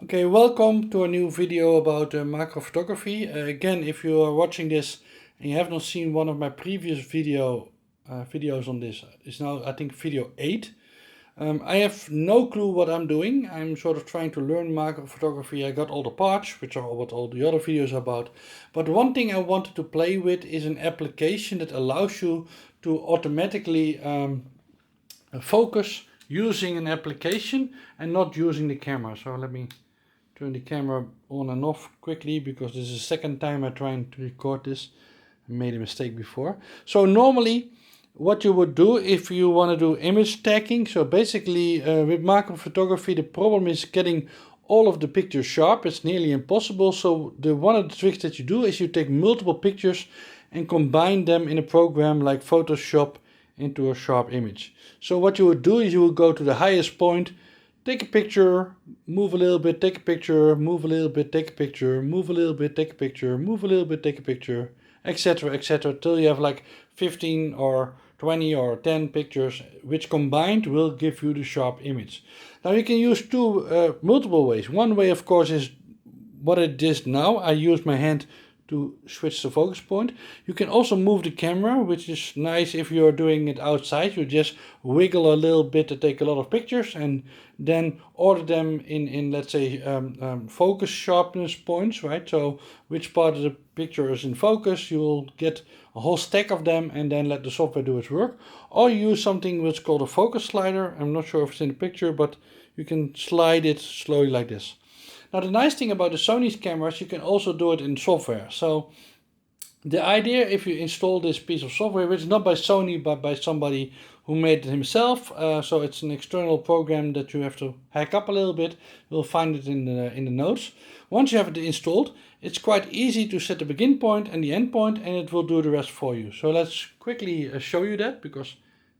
Okay, welcome to a new video about macro photography. Again, if you are watching this and you have not seen one of my previous videos on this, it's now I think video 8. I have no clue what I'm doing. I'm sort of trying to learn macro photography. I got all the parts, which are what all the other videos are about. But one thing I wanted to play with is an application that allows you to automatically focus using an application and not using the camera. So let me turn the camera on and off quickly because this is the second time I'm trying to record this. I made a mistake before. So normally what you would do if you want to do image tagging, so basically with macro photography the problem is getting all of the pictures sharp. It's nearly impossible. So one of the tricks that you do is you take multiple pictures and combine them in a program like Photoshop into a sharp image. So what you would do is you would go to the highest point, take a picture, move a little bit, take a picture, move a little bit, take a picture, move a little bit, take a picture, move a little bit, take a picture, etc., till you have like 15 or 20 or 10 pictures, which combined will give you the sharp image. Now you can use multiple ways. One way, of course, is what I did now. I use my hand to switch the focus point. You can also move the camera, which is nice if you're doing it outside. You just wiggle a little bit to take a lot of pictures and then order them in let's say focus sharpness points, right? So which part of the picture is in focus, you'll get a whole stack of them and then let the software do its work. Or you use something which is called a focus slider. I'm not sure if it's in the picture, but you can slide it slowly like this. Now the nice thing about the Sony's cameras, you can also do it in software. So the idea, if you install this piece of software, which is not by Sony but by somebody who made it himself, so it's an external program that you have to hack up a little bit. You'll find it in the notes. Once you have it installed, it's quite easy to set the begin point and the end point, and it will do the rest for you. So let's quickly show you that, because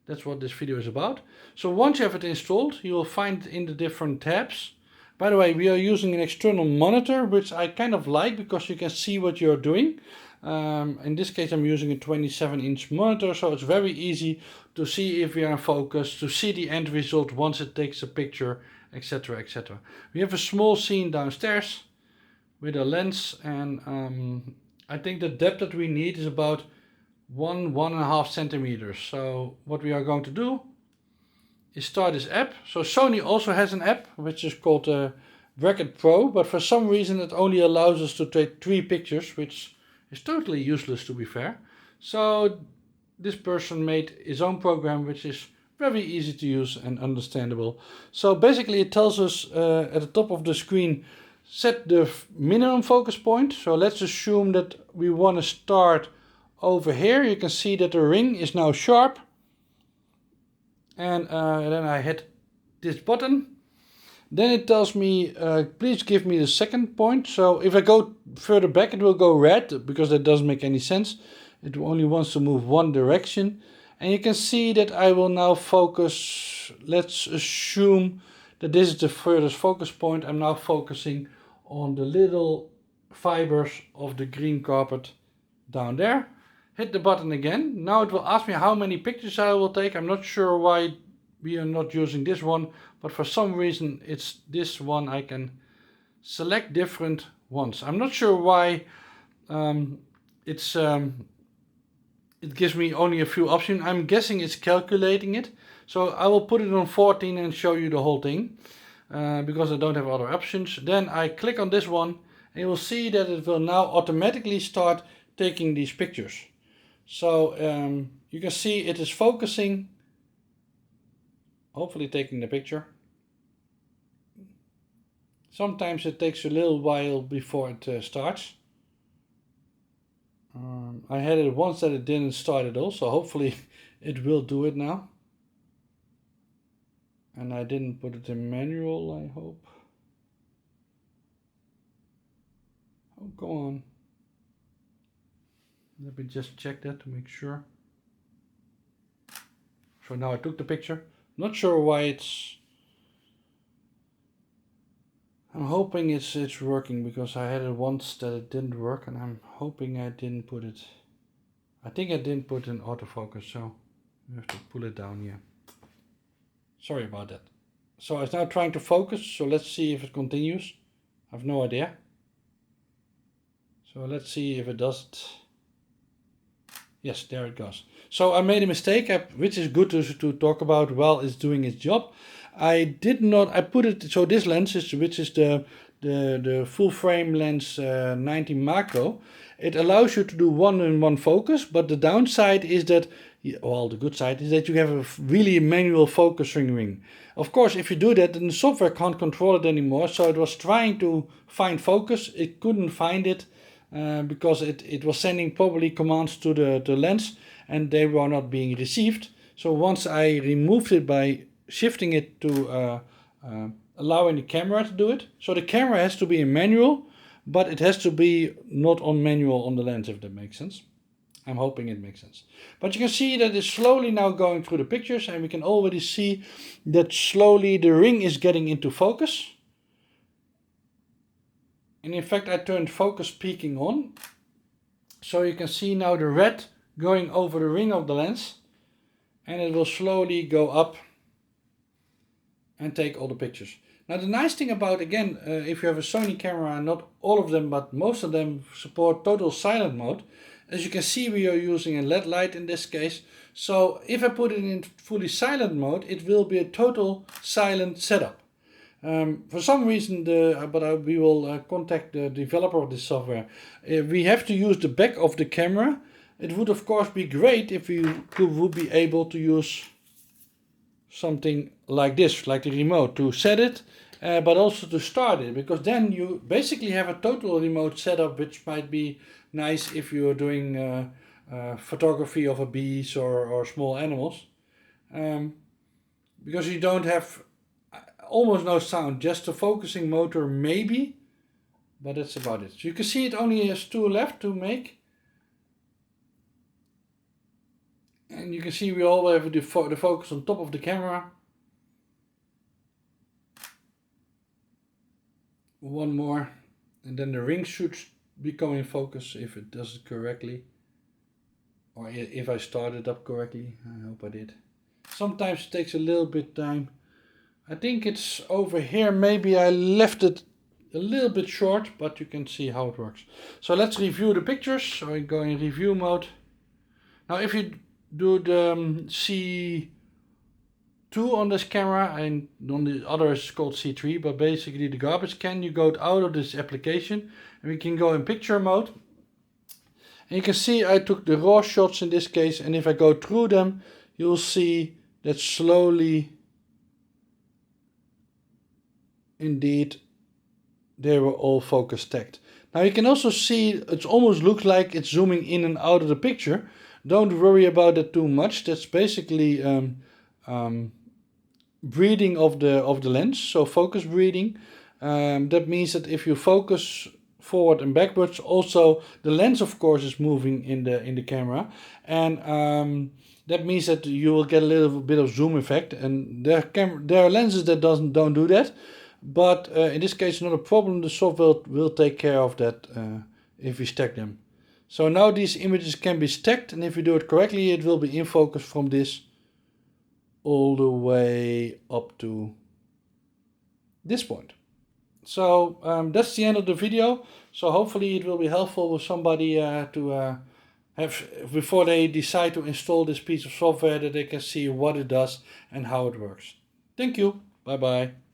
that's what this video is about. So once you have it installed, you will find it in the different tabs. By the way, we are using an external monitor, which I kind of like because you can see what you're doing. In this case, I'm using a 27-inch monitor, so it's very easy to see if we are in focus, to see the end result once it takes a picture, etc., etc. We have a small scene downstairs with a lens, and I think the depth that we need is about 1.5 centimeters. So what we are going to do is start this app. So Sony also has an app which is called Bracket Pro, but for some reason it only allows us to take 3 pictures, which is totally useless, to be fair. So this person made his own program, which is very easy to use and understandable. So basically it tells us at the top of the screen, set the minimum focus point. So let's assume that we want to start over here. You can see that the ring is now sharp. And then I hit this button. Then it tells me, please give me the second point. So if I go further back, it will go red, because that doesn't make any sense. It only wants to move one direction. And you can see that I will now focus. Let's assume that this is the furthest focus point. I'm now focusing on the little fibers of the green carpet down there. Hit the button again. Now it will ask me how many pictures I will take. I'm not sure why we are not using this one, but for some reason it's this one. I can select different ones. I'm not sure why it gives me only a few options. I'm guessing it's calculating it. So I will put it on 14 and show you the whole thing because I don't have other options. Then I click on this one and you will see that it will now automatically start taking these pictures. So you can see it is focusing, hopefully taking the picture. Sometimes it takes a little while before it starts. I had it once that it didn't start at all, so hopefully it will do it now. And I didn't put it in manual, I hope. Oh, go on. Let me just check that to make sure. So now I took the picture. Not sure why it's... I'm hoping it's working, because I had it once that it didn't work, and I'm hoping I didn't put it... I think I didn't put in autofocus, so you have to pull it down here. Sorry about that. So it's now trying to focus, so let's see if it continues. I have no idea. So let's see if it does it. Yes, there it goes. So I made a mistake, which is good to talk about while it's doing its job. I put it, so this lens, which is the full frame lens 90 macro, it allows you to do one-in-one focus, but the downside is that, well, the good side is that you have a really manual focusing ring. Of course, if you do that, then the software can't control it anymore, so it was trying to find focus, it couldn't find it, because it was sending probably commands to the lens and they were not being received. So once I removed it by shifting it to allowing the camera to do it. So the camera has to be in manual, but it has to be not on manual on the lens, if that makes sense. I'm hoping it makes sense. But you can see that it's slowly now going through the pictures, and we can already see that slowly the ring is getting into focus. And in fact, I turned focus peaking on. So you can see now the red going over the ring of the lens, and it will slowly go up and take all the pictures. Now the nice thing about, again, if you have a Sony camera, not all of them, but most of them support total silent mode. As you can see, we are using a LED light in this case. So if I put it in fully silent mode, it will be a total silent setup. For some reason, we will contact the developer of this software. We have to use the back of the camera. It would of course be great if we would be able to use something like this, like the remote, to set it, but also to start it, because then you basically have a total remote setup, which might be nice if you are doing photography of a bees or small animals, because you don't have almost no sound, just a focusing motor maybe, but that's about it. So you can see it only has two left to make. And you can see we all have the focus on top of the camera. One more, and then the ring should become in focus if it does it correctly. Or if I started up correctly, I hope I did. Sometimes it takes a little bit time. I think it's over here, maybe I left it a little bit short, but you can see how it works. So let's review the pictures. So I go in review mode. Now if you do the C2 on this camera, and on the other is called C3, but basically the garbage can, you go out of this application and we can go in picture mode. And you can see I took the raw shots in this case, and if I go through them, you'll see that slowly, indeed, they were all focus tagged. Now you can also see it almost looks like it's zooming in and out of the picture. Don't worry about that too much. That's basically breathing of the lens, so focus breathing. That means that if you focus forward and backwards, also the lens of course is moving in the camera, and that means that you will get a little bit of zoom effect. And there are lenses that don't do that, but in this case not a problem. The software will take care of that if we stack them. So now these images can be stacked, and if you do it correctly, it will be in focus from this all the way up to this point. So that's the end of the video. So hopefully it will be helpful with somebody to have, before they decide to install this piece of software, that they can see what it does and how it works. Thank you. Bye bye.